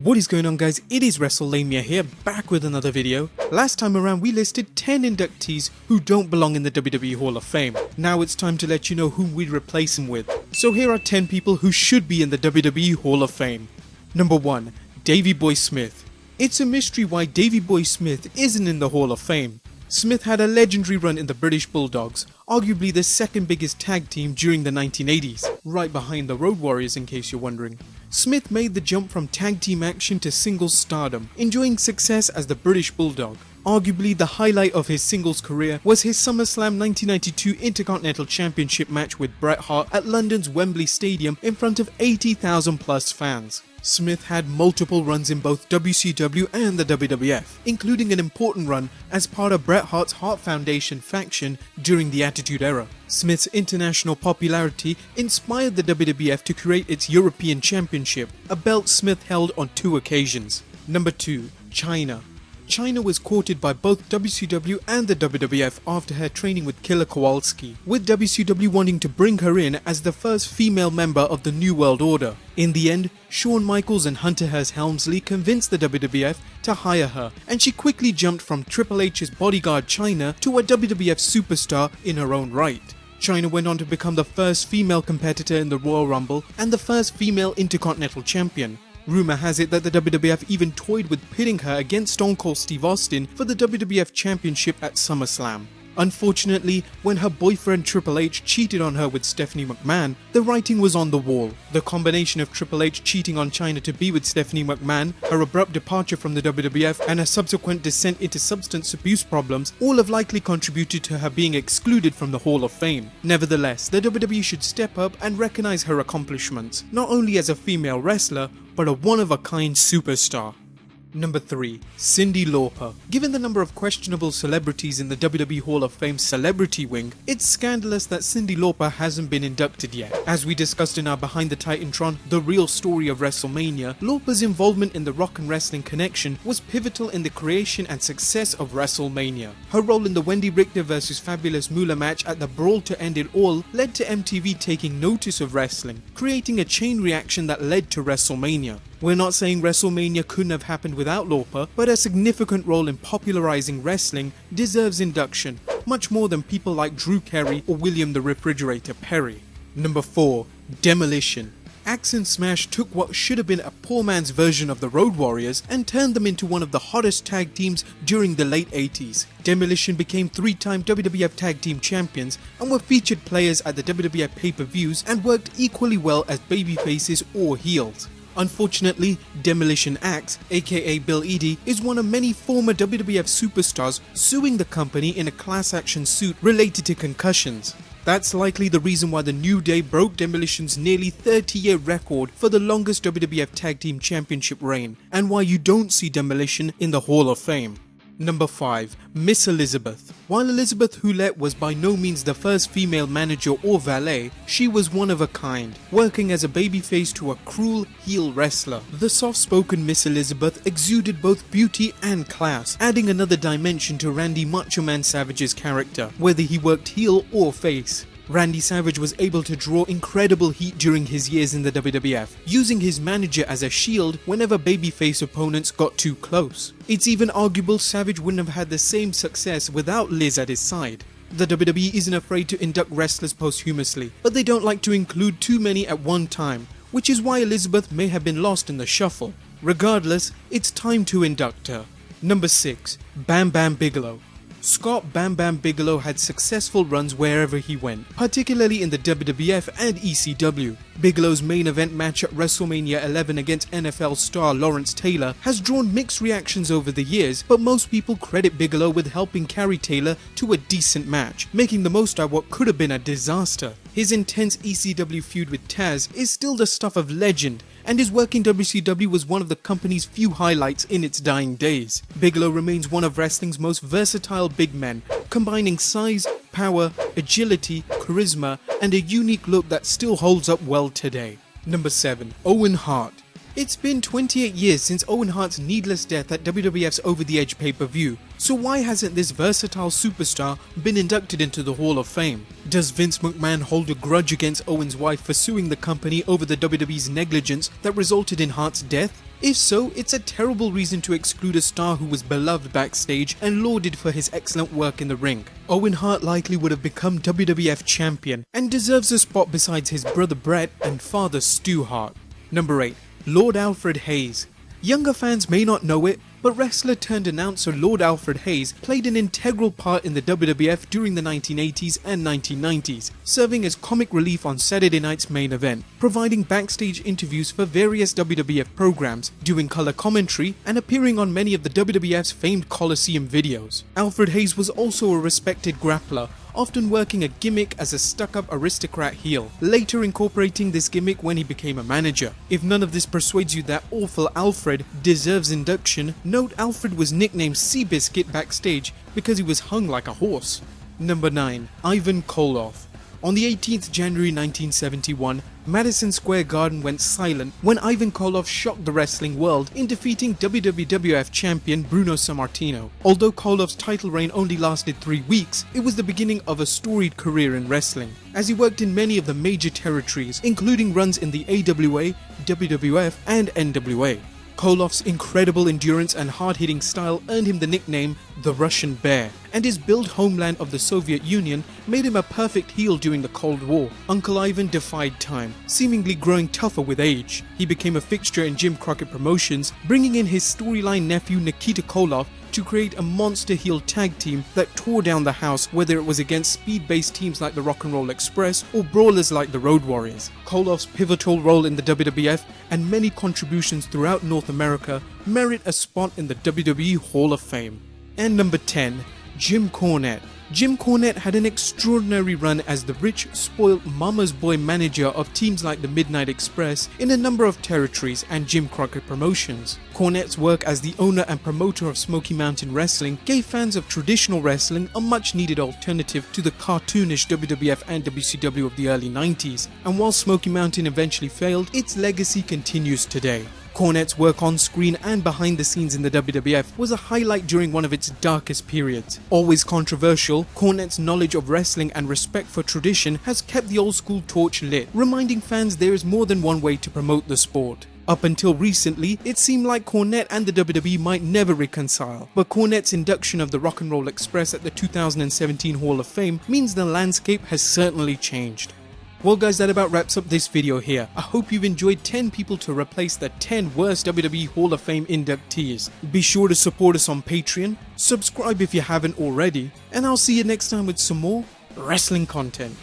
What is going on, guys? It is Wrestlemania here, back with another video. Last time around we listed 10 inductees who don't belong in the WWE Hall of Fame. Now it's time to let you know whom we'd replace them with. So here are 10 people who should be in the WWE Hall of Fame. Number 1. Davey Boy Smith. It's a mystery why Davey Boy Smith isn't in the Hall of Fame. Smith had a legendary run in the British Bulldogs, arguably the second biggest tag team during the 1980s, right behind the Road Warriors in case you're wondering. Smith made the jump from tag team action to singles stardom, enjoying success as the British Bulldog. Arguably the highlight of his singles career was his SummerSlam 1992 Intercontinental Championship match with Bret Hart at London's Wembley Stadium in front of 80,000 plus fans. Smith had multiple runs in both WCW and the WWF, including an important run as part of Bret Hart's Hart Foundation faction during the Attitude Era. Smith's international popularity inspired the WWF to create its European Championship, a belt Smith held on 2 occasions. Number 2. CHYNA. CHYNA was courted by both WCW and the WWF after her training with Killer Kowalski, with WCW wanting to bring her in as the first female member of the New World Order. In the end, Shawn Michaels and Hunter Hearst Helmsley convinced the WWF to hire her, and she quickly jumped from Triple H's bodyguard CHYNA to a WWF superstar in her own right. CHYNA went on to become the first female competitor in the Royal Rumble and the first female Intercontinental Champion. Rumour has it that the WWF even toyed with pitting her against Stone Cold Steve Austin for the WWF Championship at SummerSlam. Unfortunately, when her boyfriend Triple H cheated on her with Stephanie McMahon, the writing was on the wall. The combination of Triple H cheating on CHYNA to be with Stephanie McMahon, her abrupt departure from the WWF, and her subsequent descent into substance abuse problems all have likely contributed to her being excluded from the Hall of Fame. Nevertheless, the WWE should step up and recognise her accomplishments, not only as a female wrestler, but a one-of-a-kind superstar. Number 3. Cyndi Lauper. Given the number of questionable celebrities in the WWE Hall of Fame celebrity wing, it's scandalous that Cyndi Lauper hasn't been inducted yet. As we discussed in our Behind the Titantron, The Real Story of Wrestlemania, Lauper's involvement in the Rock and Wrestling Connection was pivotal in the creation and success of Wrestlemania. Her role in the Wendy Richter vs Fabulous Moolah match at the Brawl to End It All led to MTV taking notice of wrestling, creating a chain reaction that led to Wrestlemania. We're not saying Wrestlemania couldn't have happened without Lauper, but her significant role in popularizing wrestling deserves induction, much more than people like Drew Carey or William the Refrigerator Perry. Number 4. Demolition. Axe and Smash took what should have been a poor man's version of the Road Warriors and turned them into one of the hottest tag teams during the late 80s. Demolition became 3-time WWF Tag Team Champions and were featured players at the WWF pay-per-views and worked equally well as babyfaces or heels. Unfortunately, Demolition Axe, aka Bill Eadie, is one of many former WWF superstars suing the company in a class action suit related to concussions. That's likely the reason why the New Day broke Demolition's nearly 30-year record for the longest WWF Tag Team Championship reign, and why you don't see Demolition in the Hall of Fame. Number 5. Miss Elizabeth. While Elizabeth Hulette was by no means the first female manager or valet, she was one of a kind, working as a babyface to a cruel heel wrestler. The soft-spoken Miss Elizabeth exuded both beauty and class, adding another dimension to Randy Macho Man Savage's character, whether he worked heel or face. Randy Savage was able to draw incredible heat during his years in the WWF, using his manager as a shield whenever babyface opponents got too close. It's even arguable Savage wouldn't have had the same success without Liz at his side. The WWE isn't afraid to induct wrestlers posthumously, but they don't like to include too many at one time, which is why Elizabeth may have been lost in the shuffle. Regardless, it's time to induct her. Number 6. Bam Bam Bigelow. Scott Bam Bam Bigelow had successful runs wherever he went, particularly in the WWF and ECW. Bigelow's main event match at WrestleMania 11 against NFL star Lawrence Taylor has drawn mixed reactions over the years, but most people credit Bigelow with helping carry Taylor to a decent match, making the most out of what could have been a disaster. His intense ECW feud with Taz is still the stuff of legend, and his work in WCW was one of the company's few highlights in its dying days. Bigelow remains one of wrestling's most versatile big men, combining size, power, agility, charisma, and a unique look that still holds up well today. Number 7. Owen Hart. It's been 28 years since Owen Hart's needless death at WWF's Over the Edge pay-per-view, so why hasn't this versatile superstar been inducted into the Hall of Fame? Does Vince McMahon hold a grudge against Owen's wife for suing the company over the WWE's negligence that resulted in Hart's death? If so, it's a terrible reason to exclude a star who was beloved backstage and lauded for his excellent work in the ring. Owen Hart likely would have become WWF champion and deserves a spot besides his brother Bret and father Stu Hart. Number 8. Lord Alfred Hayes. Younger fans may not know it, but wrestler turned announcer Lord Alfred Hayes played an integral part in the WWF during the 1980s and 1990s, serving as comic relief on Saturday night's main event, providing backstage interviews for various WWF programs, doing color commentary, and appearing on many of the WWF's famed Coliseum videos. Alfred Hayes was also a respected grappler, often working a gimmick as a stuck-up aristocrat heel, later incorporating this gimmick when he became a manager. If none of this persuades you that awful Alfred deserves induction, note Alfred was nicknamed Seabiscuit backstage because he was hung like a horse. Number 9. Ivan Koloff. On the 18th January 1971, Madison Square Garden went silent when Ivan Koloff shocked the wrestling world in defeating WWF champion Bruno Sammartino. Although Koloff's title reign only lasted 3 weeks, it was the beginning of a storied career in wrestling, as he worked in many of the major territories, including runs in the AWA, WWF and NWA. Koloff's incredible endurance and hard-hitting style earned him the nickname the Russian Bear, and his built homeland of the Soviet Union made him a perfect heel during the Cold War. Uncle Ivan defied time, seemingly growing tougher with age. He became a fixture in Jim Crockett Promotions, bringing in his storyline nephew Nikita Koloff to create a monster heel tag team that tore down the house, whether it was against speed-based teams like the Rock and Roll Express or brawlers like the Road Warriors. Koloff's pivotal role in the WWF and many contributions throughout North America merit a spot in the WWE Hall of Fame. And number 10. Jim Cornette. Jim Cornette had an extraordinary run as the rich, spoiled mama's boy manager of teams like the Midnight Express in a number of territories and Jim Crockett Promotions. Cornette's work as the owner and promoter of Smoky Mountain Wrestling gave fans of traditional wrestling a much-needed alternative to the cartoonish WWF and WCW of the early 90s, and while Smoky Mountain eventually failed, its legacy continues today. Cornette's work on screen and behind the scenes in the WWF was a highlight during one of its darkest periods. Always controversial, Cornette's knowledge of wrestling and respect for tradition has kept the old school torch lit, reminding fans there is more than one way to promote the sport. Up until recently, it seemed like Cornette and the WWE might never reconcile, but Cornette's induction of the Rock and Roll Express at the 2017 Hall of Fame means the landscape has certainly changed. Well guys, that about wraps up this video here. I hope you've enjoyed 10 people to replace the 10 worst WWE Hall of Fame inductees. Be sure to support us on Patreon, subscribe if you haven't already, and I'll see you next time with some more wrestling content.